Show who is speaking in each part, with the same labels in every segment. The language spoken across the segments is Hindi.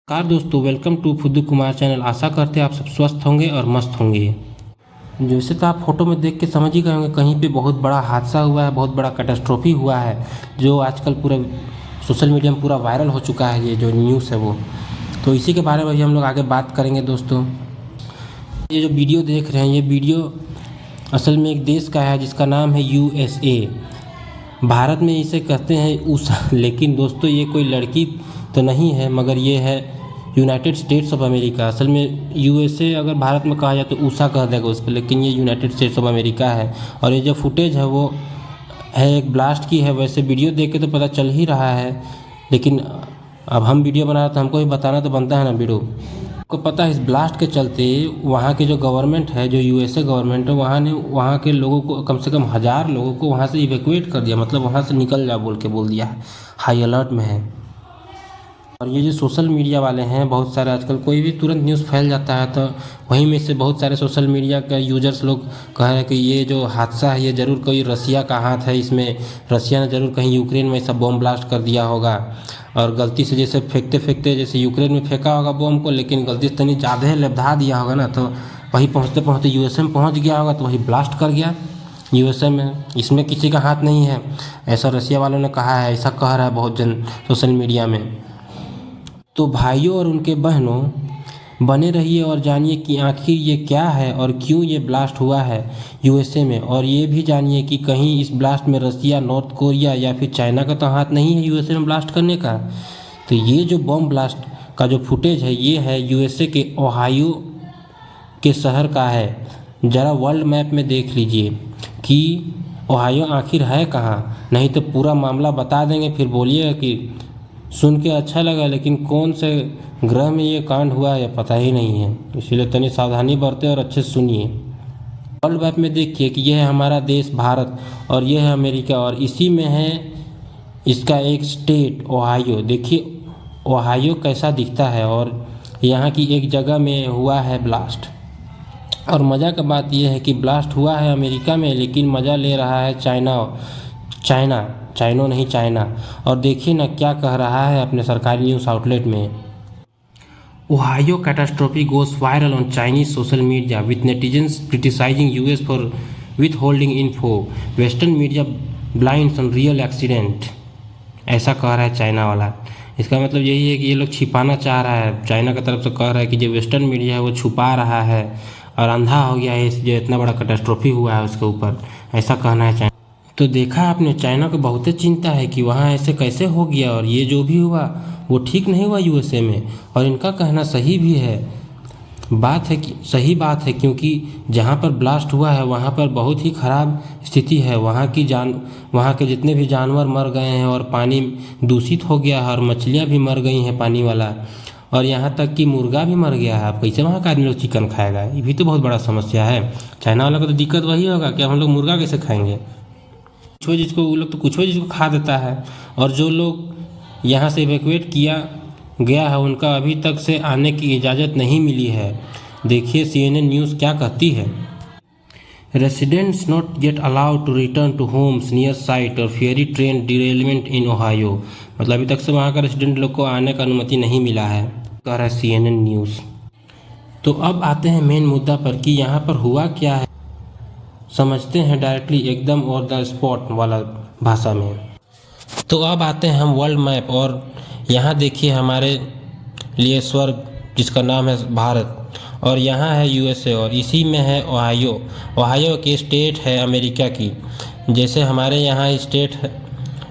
Speaker 1: नमस्कार दोस्तों, वेलकम टू फुद्दू कुमार चैनल। आशा करते हैं आप सब स्वस्थ होंगे और मस्त होंगे। जैसे तो आप फोटो में देख के समझ ही गए होंगे, कहीं पे बहुत बड़ा हादसा हुआ है, बहुत बड़ा कैटास्ट्रोफी हुआ है, जो आजकल पूरा सोशल मीडिया में पूरा वायरल हो चुका है। ये जो न्यूज़ है वो, तो इसी के बारे में भी हम लोग आगे बात करेंगे दोस्तों। ये जो वीडियो देख रहे हैं, ये वीडियो असल में एक देश का है जिसका नाम है USA। भारत में इसे कहते हैं USA, लेकिन दोस्तों ये कोई लड़की तो नहीं है, मगर ये है यूनाइटेड स्टेट्स ऑफ अमेरिका। असल में USA अगर भारत में कहा जाए तो USA कह देगा उसको, लेकिन ये यूनाइटेड स्टेट्स ऑफ अमेरिका है। और ये जो फुटेज है वो है एक ब्लास्ट की है। वैसे वीडियो देख के तो पता चल ही रहा है, लेकिन अब हम वीडियो बना रहे तो हमको भी बताना तो बनता है ना वीडियो। आपको पता है इस ब्लास्ट के चलते वहाँ की जो गवर्नमेंट है, जो USA गवर्नमेंट है, वहाँ के लोगों को कम से कम 1000 लोगों को वहाँ से इवैक्यूएट कर दिया, मतलब वहाँ से निकल जा बोल दिया है, हाई अलर्ट में है। और ये जो सोशल मीडिया वाले हैं बहुत सारे, आजकल कोई भी तुरंत न्यूज़ फैल जाता है तो वहीं में से बहुत सारे सोशल मीडिया के यूजर्स लोग कह रहे हैं कि ये जो हादसा है ये ज़रूर कोई रसिया का हाथ है, इसमें रसिया ने ज़रूर कहीं यूक्रेन में ऐसा बॉम्ब ब्लास्ट कर दिया होगा। और गलती से जैसे फेंकते जैसे यूक्रेन में फेंका होगा बॉम्ब को, लेकिन गलती से तनी ज़्यादा लबधा दिया होगा ना, तो वहीं पहुँचते USA में पहुँच गया होगा, तो वही ब्लास्ट कर गया USA में। इसमें किसी का हाथ नहीं है, ऐसा रसिया वालों ने कहा है, ऐसा कह रहा है बहुत जन सोशल मीडिया में। तो भाइयों और उनके बहनों, बने रहिए और जानिए कि आखिर ये क्या है और क्यों ये ब्लास्ट हुआ है USA में। और ये भी जानिए कि कहीं इस ब्लास्ट में रसिया, नॉर्थ कोरिया या फिर चाइना का तो हाथ नहीं है USA में ब्लास्ट करने का। तो ये जो बॉम्ब ब्लास्ट का जो फुटेज है, ये है USA के ओहायो के शहर का है। ज़रा वर्ल्ड मैप में देख लीजिए कि ओहायो आखिर है कहाँ, नहीं तो पूरा मामला बता देंगे, फिर बोलिएगा कि सुन के अच्छा लगा, लेकिन कौन से ग्रह में ये कांड हुआ है पता ही नहीं है। इसीलिए तनी सावधानी बरतें और अच्छे से सुनिए। वर्ल्ड मैप में देखिए कि यह है हमारा देश भारत और यह है अमेरिका, और इसी में है इसका एक स्टेट ओहायो। देखिए ओहायो कैसा दिखता है, और यहाँ की एक जगह में हुआ है ब्लास्ट। और मज़ा का बात यह है कि ब्लास्ट हुआ है अमेरिका में, लेकिन मज़ा ले रहा है चाइना। और देखिए ना क्या कह रहा है अपने सरकारी न्यूज़ आउटलेट में। Ohio catastrophe goes viral on Chinese social media with netizens criticising US for withholding info, western media blinds on real accident. ऐसा कह रहा है चाइना वाला। इसका मतलब यही है कि ये लोग छिपाना चाह रहा है, चाइना की तरफ से कह रहा है कि जो वेस्टर्न मीडिया है वो छुपा रहा है और अंधा हो गया है जो इतना बड़ा कैटास्ट्रोफी हुआ है उसके ऊपर, ऐसा कहना है चाइना। तो देखा आपने, चाइना को बहुत चिंता है कि वहाँ ऐसे कैसे हो गया, और ये जो भी हुआ वो ठीक नहीं हुआ USA में। और इनका कहना सही भी है, सही बात है, क्योंकि जहाँ पर ब्लास्ट हुआ है वहाँ पर बहुत ही ख़राब स्थिति है। वहाँ के जितने भी जानवर मर गए हैं और पानी दूषित हो गया है और मछलियाँ भी मर गई हैं पानी वाला, और यहाँ तक कि मुर्गा भी मर गया है। अब कैसे वहाँ का आदमी लोग चिकन खाएगा, ये भी तो बहुत बड़ा समस्या है। चाइना वालों को तो दिक्कत वही होगा कि हम लोग मुर्गा कैसे खाएंगे। कुछ जिसको खा देता है। और जो लोग यहाँ से इवैक्यूएट किया गया है उनका अभी तक से आने की इजाज़त नहीं मिली है। देखिए CNN न्यूज़ क्या कहती है। Residents not yet allowed to return to homes near site और fiery train derailment in Ohio. मतलब अभी तक से वहाँ का रेसिडेंट लोग को आने का अनुमति नहीं मिला है, कह रहा है CNN न्यूज़। तो अब आते हैं मेन मुद्दा पर कि यहाँ पर हुआ क्या है, समझते हैं डायरेक्टली एकदम ऑन द स्पॉट वाला भाषा में। तो अब आते हैं हम वर्ल्ड मैप, और यहाँ देखिए हमारे लिए स्वर्ग जिसका नाम है भारत, और यहाँ है USA, और इसी में है ओहायो की स्टेट है अमेरिका की। जैसे हमारे यहाँ स्टेट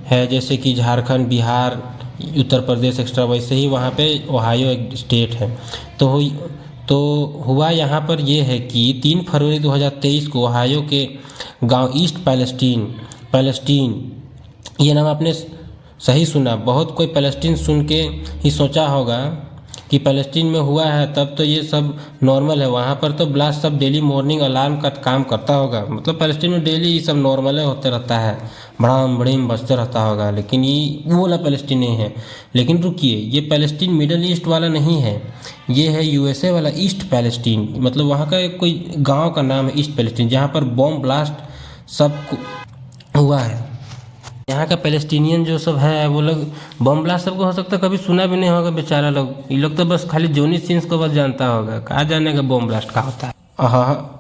Speaker 1: है जैसे कि झारखंड, बिहार, उत्तर प्रदेश एक्स्ट्रा, वैसे ही वहाँ पे ओहायो एक स्टेट है। तो हुआ यहाँ पर ये है कि 3 फरवरी 2023 को ओहायो के गांव ईस्ट पैलेस्टीन, ये नाम आपने सही सुना। बहुत कोई पैलेस्टीन सुन के ही सोचा होगा कि पैलेस्टीन में हुआ है, तब तो ये सब नॉर्मल है। वहाँ पर तो ब्लास्ट सब डेली मॉर्निंग अलार्म का काम करता होगा, मतलब पैलेस्टीन में डेली ये सब नॉर्मल होते रहता है, बड़ाम बजते रहता होगा। लेकिन ये वो वाला पैलेस्टीन नहीं है। लेकिन रुकिए, ये पैलेस्टीन मिडल ईस्ट वाला नहीं है, ये है USA वाला ईस्ट पैलेस्टीन। मतलब वहाँ का कोई गाँव का नाम है ईस्ट पैलेस्टीन, जहाँ पर बॉम्ब ब्लास्ट सब हुआ है। यहाँ का पैलेस्टीनियन जो सब है वो लोग बम ब्लास्ट सबको हो सकता है कभी सुना भी नहीं होगा बेचारा लोग, ये लोग तो बस खाली जोनी सीन्स को बस जानता होगा, कहाँ जाने का बम ब्लास्ट का होता है। हाँ,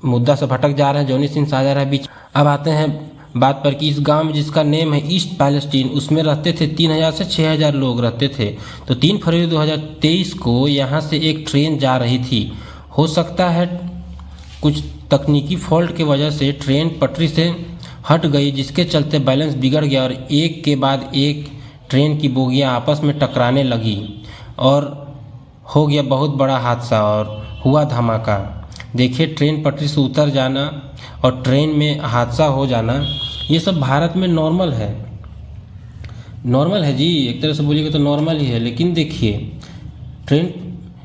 Speaker 1: मुद्दा से भटक जा रहे हैं, जोनी सीन्स आ जा रहा है बीच। अब आते हैं बात पर कि इस गांव में जिसका नेम है ईस्ट पैलेस्टीन, उसमें रहते थे 3000 से 6000 लोग रहते थे। तो 3 फरवरी 2023 को यहाँ से एक ट्रेन जा रही थी। हो सकता है कुछ तकनीकी फॉल्ट की वजह से ट्रेन पटरी से हट गई, जिसके चलते बैलेंस बिगड़ गया और एक के बाद एक ट्रेन की बोगियां आपस में टकराने लगी और हो गया बहुत बड़ा हादसा और हुआ धमाका। देखिए, ट्रेन पटरी से उतर जाना और ट्रेन में हादसा हो जाना, ये सब भारत में नॉर्मल है। नॉर्मल है जी, एक तरह से बोलिएगा तो नॉर्मल ही है। लेकिन देखिए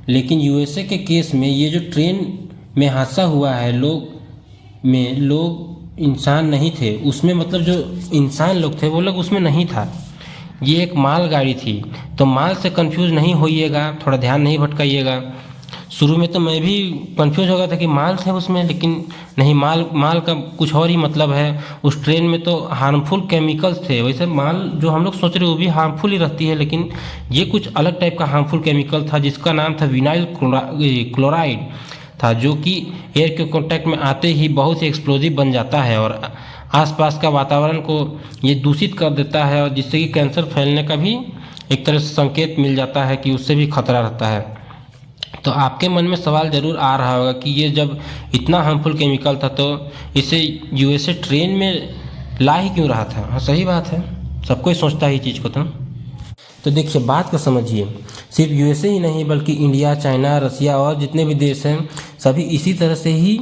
Speaker 1: लेकिन यूएसए के केस में ये जो ट्रेन में हादसा हुआ है, लोग इंसान नहीं थे उसमें, मतलब जो इंसान लोग थे वो लोग उसमें नहीं था। ये एक माल गाड़ी थी, तो माल से कंफ्यूज नहीं होइएगा, थोड़ा ध्यान नहीं भटकाइएगा। शुरू में तो मैं भी कंफ्यूज हो गया था कि माल थे उसमें, लेकिन नहीं, माल का कुछ और ही मतलब है। उस ट्रेन में तो हार्मफुल केमिकल्स थे। वैसे माल जो हम लोग सोच रहे वो भी हार्मफुल ही रहती है, लेकिन ये कुछ अलग टाइप का हार्मफुल केमिकल था जिसका नाम था विनाइल क्लोराइड था, जो कि एयर के कांटेक्ट में आते ही बहुत ही एक्सप्लोजिव बन जाता है और आसपास का वातावरण को ये दूषित कर देता है, और जिससे कि कैंसर फैलने का भी एक तरह से संकेत मिल जाता है कि उससे भी खतरा रहता है। तो आपके मन में सवाल ज़रूर आ रहा होगा कि ये जब इतना हार्मफुल केमिकल था तो इसे यूएसए ट्रेन में ला ही क्यों रहा था। हाँ, सही बात है, सबको ही सोचता है ये चीज़ को। तो देखिए, बात को समझिए, सिर्फ यूएसए ही नहीं बल्कि इंडिया, चाइना, रसिया और जितने भी देश हैं सभी इसी तरह से ही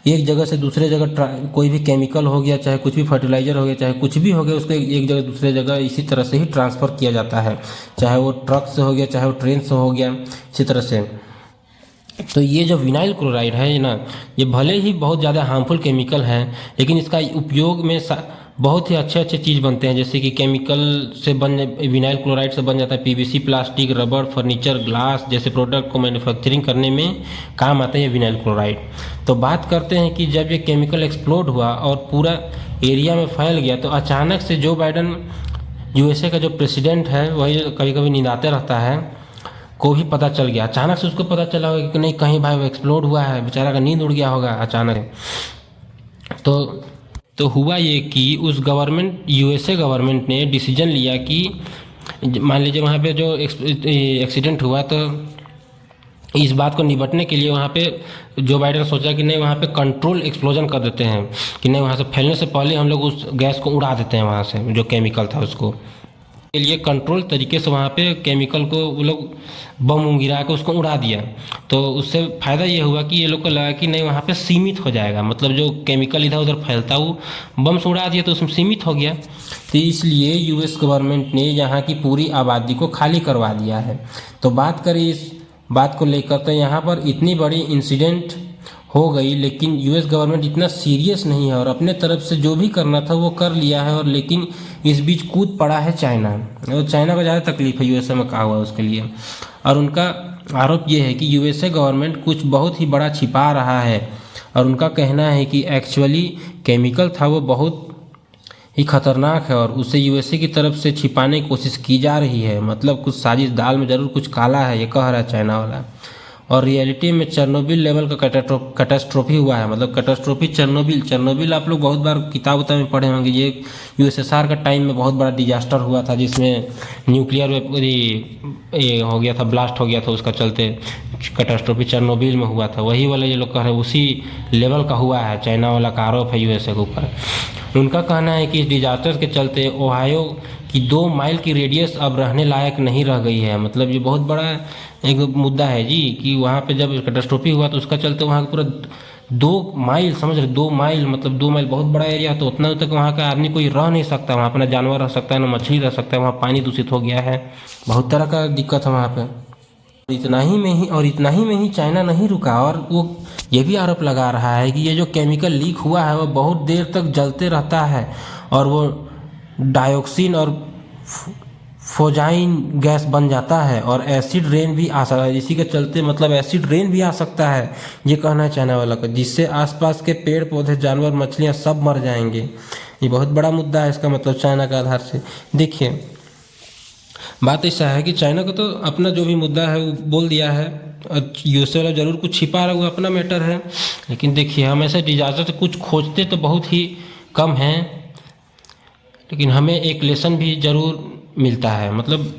Speaker 1: एक जगह से दूसरे जगह कोई भी केमिकल हो गया, चाहे कुछ भी फर्टिलाइज़र हो गया, चाहे कुछ भी हो गया, उसको एक जगह दूसरे जगह इसी तरह से ही ट्रांसफ़र किया जाता है। चाहे वो ट्रक से हो गया, चाहे वो ट्रेन से हो गया, इसी तरह से। तो ये जो विनाइल क्लोराइड है ना, ये भले ही बहुत ज़्यादा हार्मफुल केमिकल है, लेकिन इसका उपयोग में बहुत ही अच्छे चीज़ बनते हैं। जैसे कि केमिकल से विनाइल क्लोराइड से बन जाता है PVC, plastic, rubber, furniture, glass जैसे प्रोडक्ट को मैन्युफैक्चरिंग करने में काम आता है ये विनाइल क्लोराइड। तो बात करते हैं कि जब ये केमिकल एक्सप्लोड हुआ और पूरा एरिया में फैल गया, तो अचानक से जो बाइडन यूएसए का जो प्रेसिडेंट है, वही कभी कभी नींदाते रहता है, को भी पता चल गया। अचानक से उसको पता चला होगा कि नहीं, कहीं भाई वो एक्सप्लोड हुआ है, बेचारा का नींद उड़ गया होगा अचानक। तो हुआ ये कि उस यूएसए गवर्नमेंट ने डिसीजन लिया कि मान लीजिए वहाँ पे जो एक्सीडेंट हुआ, तो इस बात को निपटने के लिए वहाँ पे जो बाइडन सोचा कि नहीं, वहाँ पे कंट्रोल एक्सप्लोजन कर देते हैं, कि नहीं, वहाँ से फैलने से पहले हम लोग उस गैस को उड़ा देते हैं, वहाँ से जो केमिकल था उसको के लिए कंट्रोल तरीके से वहाँ पे केमिकल को वो लोग बम गिरा के उसको उड़ा दिया। तो उससे फ़ायदा ये हुआ कि ये लोग को लगा कि नहीं, वहाँ पे सीमित हो जाएगा, मतलब जो केमिकल इधर उधर फैलता वो बम से उड़ा दिया तो उसमें सीमित हो गया। तो इसलिए यूएस गवर्नमेंट ने यहाँ की पूरी आबादी को खाली करवा दिया है। तो बात करें इस बात को लेकर, तो यहाँ पर इतनी बड़ी इंसिडेंट हो गई, लेकिन यूएस गवर्नमेंट इतना सीरियस नहीं है और अपने तरफ से जो भी करना था वो कर लिया है। और लेकिन इस बीच कूद पड़ा है चाइना, और चाइना को ज़्यादा तकलीफ है यूएसए में कहा हुआ है उसके लिए। और उनका आरोप ये है कि यूएसए गवर्नमेंट कुछ बहुत ही बड़ा छिपा रहा है, और उनका कहना है कि एक्चुअली केमिकल था वो बहुत ही खतरनाक है और उसे यूएसए की तरफ से छिपाने की कोशिश की जा रही है। मतलब कुछ साजिश, दाल में ज़रूर कुछ काला है, ये कह रहा है चाइना वाला। और रियलिटी में चेरनोबिल लेवल का कैटास्ट्रोफी हुआ है, मतलब कैटास्ट्रोफी चेरनोबिल आप लोग बहुत बार किताब में पढ़े होंगे। ये यूएसएसआर का टाइम में बहुत बड़ा डिजास्टर हुआ था, जिसमें न्यूक्लियर ये हो गया था, ब्लास्ट हो गया था, उसका चलते कैटास्ट्रोफी चेरनोबिल में हुआ था। वही वाला ये लोग कह रहे हैं उसी लेवल का हुआ है, चाइना वाला का आरोप है यूएसए के ऊपर। उनका कहना है कि इस डिजास्टर के चलते ओहायो की 2 माइल की रेडियस अब रहने लायक नहीं रह गई है। मतलब ये बहुत बड़ा एक मुद्दा है जी, कि वहाँ पे जब कैटास्ट्रोफी हुआ तो उसका चलते वहाँ पूरा 2 माइल, समझ रहे, 2 माइल, मतलब 2 माइल बहुत बड़ा एरिया, तो उतना तक वहाँ का आदमी कोई रह नहीं सकता। वहाँ अपना जानवर रह सकता है, ना मछली रह सकता है, वहाँ पानी दूषित हो गया है, बहुत तरह का दिक्कत है वहाँ पे। इतना ही में ही चाइना नहीं रुका, और वो ये भी आरोप लगा रहा है कि ये जो केमिकल लीक हुआ है वो बहुत देर तक जलते रहता है, और वो डायोक्सिन और फोजाइन गैस बन जाता है, और एसिड रेन भी आ सकता है। इसी के चलते मतलब एसिड रेन भी आ सकता है, ये कहना है चाइना वाला का, जिससे आसपास के पेड़ पौधे, जानवर, मछलियाँ सब मर जाएंगे। ये बहुत बड़ा मुद्दा है इसका मतलब चाइना के आधार से। देखिए बात ऐसा है कि चाइना को तो अपना जो भी मुद्दा है वो बोल दिया है, यूएसए वाला जरूर कुछ छिपा रहा है, वो अपना मैटर है। लेकिन देखिए हम ऐसे डिजास्टर से कुछ खोजते तो बहुत ही कम हैं, लेकिन हमें एक लेसन भी ज़रूर मिलता है। मतलब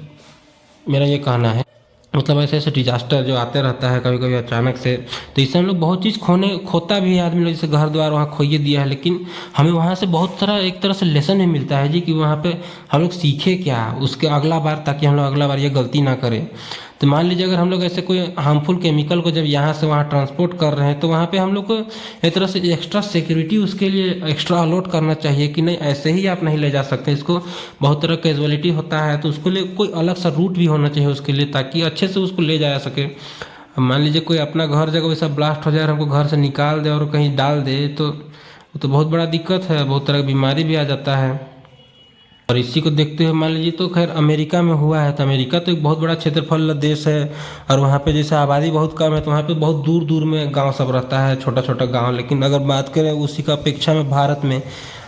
Speaker 1: मेरा ये कहना है, मतलब ऐसे ऐसे डिजास्टर जो आते रहता है कभी कभी अचानक से, तो इससे हम लोग बहुत चीज़ खोता भी है आदमी लोग, जैसे घर द्वार वहाँ खोइए दिया है, लेकिन हमें वहाँ से बहुत सारा एक तरह से लेसन भी मिलता है जी, कि वहाँ पे हम लोग सीखे क्या उसके अगला बार, ताकि हम लोग अगला बार ये गलती ना करें। तो मान लीजिए अगर हम लोग ऐसे कोई हार्मफुल केमिकल को जब यहाँ से वहाँ ट्रांसपोर्ट कर रहे हैं, तो वहाँ पे हम लोग को एक तरह से एक्स्ट्रा सिक्योरिटी उसके लिए एक्स्ट्रा अलॉट करना चाहिए कि नहीं ऐसे ही आप नहीं ले जा सकते, इसको बहुत तरह कैजुअलिटी होता है, तो उसके लिए कोई अलग सा रूट भी होना चाहिए उसके लिए, ताकि अच्छे से उसको ले जाया सके। अब मान लीजिए कोई अपना घर जगह वैसा ब्लास्ट हो जाए और हमको घर से निकाल दे और कहीं डाल दे, तो बहुत बड़ा दिक्कत है, बहुत तरह की बीमारी भी आ जाता है। और इसी को देखते हुए मान लीजिए तो खैर अमेरिका में हुआ है, तो अमेरिका तो एक बहुत बड़ा क्षेत्रफल देश है, और वहाँ पे जैसे आबादी बहुत कम है, तो वहाँ पे बहुत दूर दूर में गांव सब रहता है, छोटा छोटा गांव। लेकिन अगर बात करें उसी का अपेक्षा में भारत में,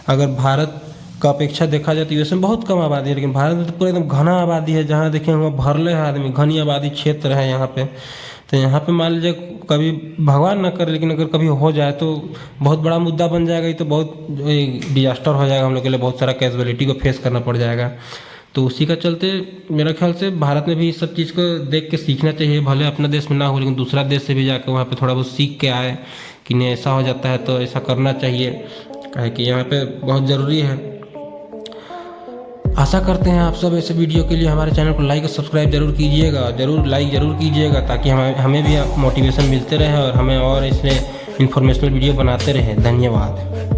Speaker 1: अगर भारत का अपेक्षा देखा जाए तो यूएस में बहुत कम आबादी है, लेकिन भारत में तो पूरा एकदम घना आबादी है, जहाँ देखें वहाँ भरले है आदमी, घनी आबादी क्षेत्र है यहाँ पे। तो यहाँ पे मान लीजिए कभी भगवान ना करे, लेकिन अगर कभी हो जाए तो बहुत बड़ा मुद्दा बन जाएगा, ये तो बहुत डिजास्टर हो जाएगा, हम लोग के लिए बहुत सारा कैजुअलिटी को फेस करना पड़ जाएगा। तो उसी का चलते मेरा ख्याल से भारत में भी इस सब चीज़ को देख के सीखना चाहिए, भले अपने देश में ना हो, लेकिन दूसरा देश से भी जाकर वहाँ पे थोड़ा बहुत सीख के आए कि नहीं ऐसा हो जाता है तो ऐसा करना चाहिए, काहे कि यहाँ पे बहुत ज़रूरी है। आशा करते हैं आप सब ऐसे वीडियो के लिए हमारे चैनल को लाइक और सब्सक्राइब जरूर कीजिएगा, लाइक जरूर कीजिएगा, ताकि हमें भी मोटिवेशन मिलते रहे और हमें और इसमें इन्फॉर्मेशनल वीडियो बनाते रहें। धन्यवाद।